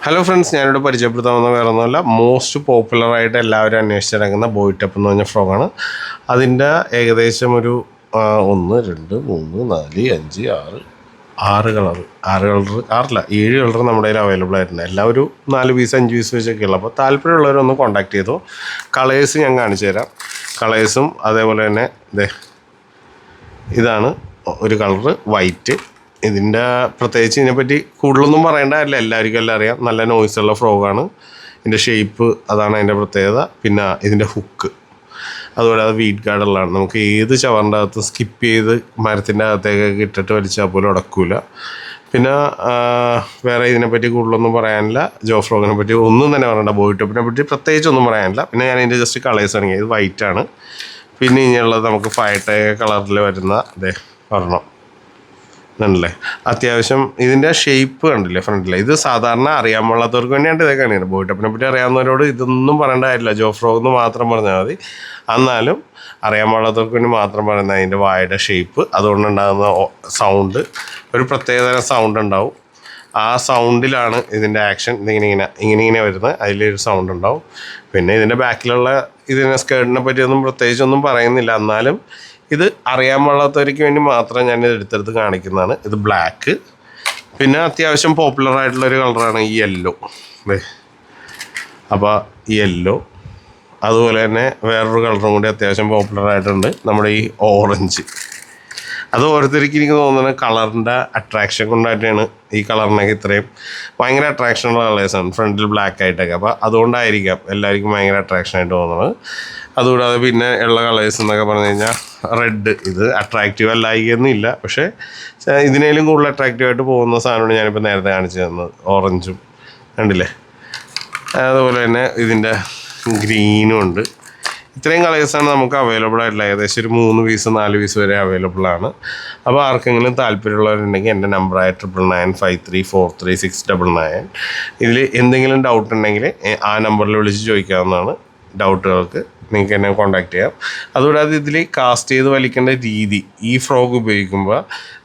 Hello friends, ഞാനിവിടെ പരിചയപ്പെടുത്താവുന്ന വേറെ ഒന്നുമല്ല, മോസ്റ്റ് പോപ്പുലറായിട്ട് എല്ലാവരും അന്വേഷിച്ചിറങ്ങുന്ന ബോയ് ടപ്പ് എന്ന് പറഞ്ഞ ഫ്രോക്കാണ്. അതിൻ്റെ ഏകദേശം ഒരു 1 2 3 4 5 6 7 കളർ നമ്മുടെ കയ്യിൽ അവൈലബിൾ ആയിട്ടുണ്ട്. എല്ലാം ഒരു 4 പീസ് 5 പീസ് വെച്ചൊക്കെ ഉള്ളു. അപ്പോൾ താല്പര്യമുള്ളവരൊന്ന് കോൺടാക്ട് ചെയ്തു. കളേഴ്സ് ഞാൻ കാണിച്ചു തരാം. കളേഴ്സും അതേപോലെ തന്നെ ഇതാണ് ഒരു കളറ് വൈറ്റ്. ഇതിൻ്റെ പ്രത്യേകിച്ച് ഇതിനെപ്പറ്റി കൂടുതലൊന്നും പറയേണ്ട കാര്യമില്ല, എല്ലാവർക്കും എല്ലാം അറിയാം. നല്ല നോയ്സുള്ള ഫ്രോക്കാണ്. ഇതിൻ്റെ ഷേപ്പ് അതാണ് അതിൻ്റെ പ്രത്യേകത. പിന്നെ ഇതിൻ്റെ ഹുക്ക് അതുപോലെ അത് വീറ്റ് ഗാർഡുള്ളതാണ്. നമുക്ക് ഏത് ചവറിൻ്റെ അകത്ത് സ്കിപ്പ് ചെയ്ത് മരത്തിൻ്റെ അകത്തേക്കൊക്കെ ഇട്ടിട്ട് വലിച്ചാൽ പോലും ഉടക്കില്ല. പിന്നെ വേറെ ഇതിനെപ്പറ്റി കൂടുതലൊന്നും പറയാനില്ല. ജോ ഫ്രോക്കിനെ പറ്റി ഒന്നും തന്നെ പറയണ്ട. ബോയ് ടോപ്പിനെ പറ്റി പ്രത്യേകിച്ചൊന്നും പറയാനില്ല. പിന്നെ ഞാൻ ഇതിൻ്റെ ജസ്റ്റ് കളേഴ്സ് ആണെങ്കിൽ ഇത് വൈറ്റാണ്. പിന്നെ ഇനിയുള്ളത് നമുക്ക് ഫയർ കളറിൽ വരുന്ന ഒരെണ്ണം ല്ലേ, അത്യാവശ്യം ഇതിൻ്റെ ഷേപ്പ് കണ്ടില്ലേ ഫ്രണ്ടിലെ. ഇത് സാധാരണ അറിയാൻ പാടില്ലാത്തവർക്ക് വേണ്ടിയാണ് ഇതൊക്കെ കാണിക്കുന്നത്. ബോയ് ടപ്പിനെ പറ്റി അറിയാവുന്നവരോട് ഇതൊന്നും പറയേണ്ട കാര്യമില്ല, ജോ ഫ്രോക്ക് എന്ന് മാത്രം പറഞ്ഞാൽ മതി. എന്നാലും അറിയാൻ പാടില്ലാത്തവർക്ക് വേണ്ടി മാത്രം പറയുന്നത് അതിൻ്റെ വായുടെ ഷേപ്പ്, അതുകൊണ്ടുണ്ടാകുന്ന സൗണ്ട്, ഒരു പ്രത്യേകതരം സൗണ്ട് ഉണ്ടാവും. ആ സൗണ്ടിലാണ് ഇതിൻ്റെ ആക്ഷൻ. ഇങ്ങനെ വരുന്നത്, അതിലൊരു സൗണ്ട് ഉണ്ടാവും. പിന്നെ ഇതിൻ്റെ ബാക്കിലുള്ള ഇതിനെ സ്കേർട്ടിനെ പറ്റിയൊന്നും പ്രത്യേകിച്ചൊന്നും പറയുന്നില്ല. എന്നാലും ഇത് അറിയാൻ പാടാത്തവർക്ക് വേണ്ടി മാത്രം ഞാനിത് എടുത്തെടുത്ത് കാണിക്കുന്നതാണ്. ഇത് ബ്ലാക്ക്. പിന്നെ അത്യാവശ്യം പോപ്പുലറായിട്ടുള്ളൊരു കളറാണ് ഈ യെല്ലോ. അപ്പോൾ ഈ യെല്ലോ, അതുപോലെ തന്നെ വേറൊരു കളറും കൂടി അത്യാവശ്യം പോപ്പുലറായിട്ടുണ്ട്, നമ്മുടെ ഈ ഓറഞ്ച്. അത് ഓരോരുത്തർക്ക് എനിക്ക് തോന്നുന്നത് കളറിൻ്റെ അട്രാക്ഷൻ കൊണ്ടായിട്ടാണ് ഈ കളറിനൊക്കെ ഇത്രയും ഭയങ്കര അട്രാക്ഷനുള്ള കളേഴ്സാണ്, ഫ്രണ്ടിൽ ബ്ലാക്ക് ആയിട്ടൊക്കെ. അപ്പോൾ അതുകൊണ്ടായിരിക്കാം എല്ലാവർക്കും ഭയങ്കര അട്രാക്ഷനായിട്ട് തോന്നുന്നത്. അതുകൂടാതെ പിന്നെ ഉള്ള കളേഴ്സ് എന്നൊക്കെ പറഞ്ഞു കഴിഞ്ഞാൽ റെഡ്. ഇത് അട്രാക്റ്റീവ് അല്ലായിക്കൊന്നുമില്ല, പക്ഷേ ഇതിനേലും കൂടുതൽ അട്രാക്റ്റീവായിട്ട് പോകുന്ന സാധനമാണ് ഞാനിപ്പോൾ നേരത്തെ കാണിച്ചു തന്നത്. ഓറഞ്ചും കണ്ടില്ലേ. അതുപോലെ തന്നെ ഇതിൻ്റെ ഗ്രീനും ഉണ്ട്. ഇത്രയും കളേഴ്സാണ് നമുക്ക് അവൈലബിൾ ആയിട്ടുള്ളത്. ഏകദേശം ഒരു 3 പീസ് 4 പീസ് വരെ അവൈലബിൾ ആണ്. അപ്പോൾ ആർക്കെങ്കിലും താല്പര്യമുള്ളവരുണ്ടെങ്കിൽ എൻ്റെ നമ്പറായ 9995343699. ഇതിൽ എന്തെങ്കിലും ഡൗട്ട് ഉണ്ടെങ്കിൽ ആ നമ്പറിൽ വിളിച്ച് ചോദിക്കാവുന്നതാണ്. ഡൗട്ടുകൾക്ക് നിങ്ങൾക്ക് എന്നെ കോൺടാക്ട് ചെയ്യാം. അതുകൂടാതെ ഇതിൽ കാസ്റ്റ് ചെയ്ത് വലിക്കേണ്ട രീതി, ഈ ഫ്രോക്ക് ഉപയോഗിക്കുമ്പോൾ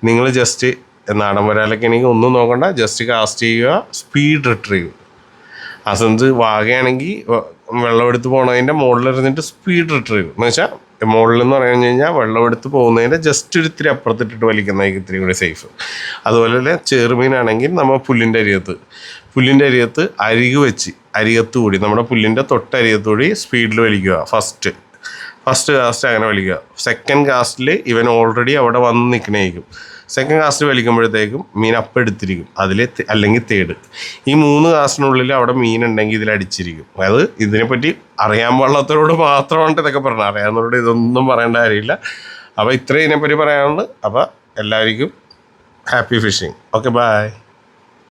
നിങ്ങൾ ജസ്റ്റ് നാടൻ വരാലൊക്കെ എനിക്ക് ഒന്നും നോക്കണ്ട, ജസ്റ്റ് കാസ്റ്റ് ചെയ്യുക, സ്പീഡ് റിട്രീവ്. അസന്ത് വാഗയാണെങ്കിൽ വെള്ളമെടുത്ത് പോകുന്നതിൻ്റെ മുകളിലിരുന്നിട്ട് സ്പീഡ് റിട്രീവ് എന്ന് വെച്ചാൽ മുകളിൽ എന്ന് പറഞ്ഞു കഴിഞ്ഞാൽ വെള്ളമെടുത്ത് പോകുന്നതിൻ്റെ ജസ്റ്റ് ഒരു ഇത്തിരി അപ്പുറത്തിട്ടിട്ട് വലിക്കുന്നതായിരിക്കും ഇത്തിരി കൂടി സേഫ്. അതുപോലെ തന്നെ ചെറുമീനാണെങ്കിൽ നമ്മൾ പുല്ലിൻ്റെ അരികത്ത് അരികത്ത് കൂടി നമ്മുടെ പുല്ലിൻ്റെ തൊട്ടരികത്ത് കൂടി സ്പീഡിൽ വലിക്കുക. ഫസ്റ്റ് കാസ്റ്റ് അങ്ങനെ വലിക്കുക. സെക്കൻഡ് കാസ്റ്റിൽ ഇവൻ ഓൾറെഡി അവിടെ വന്ന് നിൽക്കണേക്കും. സെക്കൻഡ് കാസ്റ്റ് വലിക്കുമ്പോഴത്തേക്കും മീൻ അപ്പം എടുത്തിരിക്കും അതിൽ, അല്ലെങ്കിൽ തേർഡ്. ഈ 3 കാസ്റ്റിനുള്ളിൽ അവിടെ മീൻ ഉണ്ടെങ്കിൽ ഇതിലടിച്ചിരിക്കും. അതായത് ഇതിനെപ്പറ്റി അറിയാൻ പാടില്ലാത്തവരോട് മാത്രമാണ് ഇതൊക്കെ പറഞ്ഞത്, അറിയാവുന്നവരോട് ഇതൊന്നും പറയേണ്ട കാര്യമില്ല. അപ്പോൾ ഇത്രയും ഇതിനെപ്പറ്റി പറയാനുള്ളത്. അപ്പോൾ എല്ലാവർക്കും ഹാപ്പി ഫിഷിങ്. Okay, by.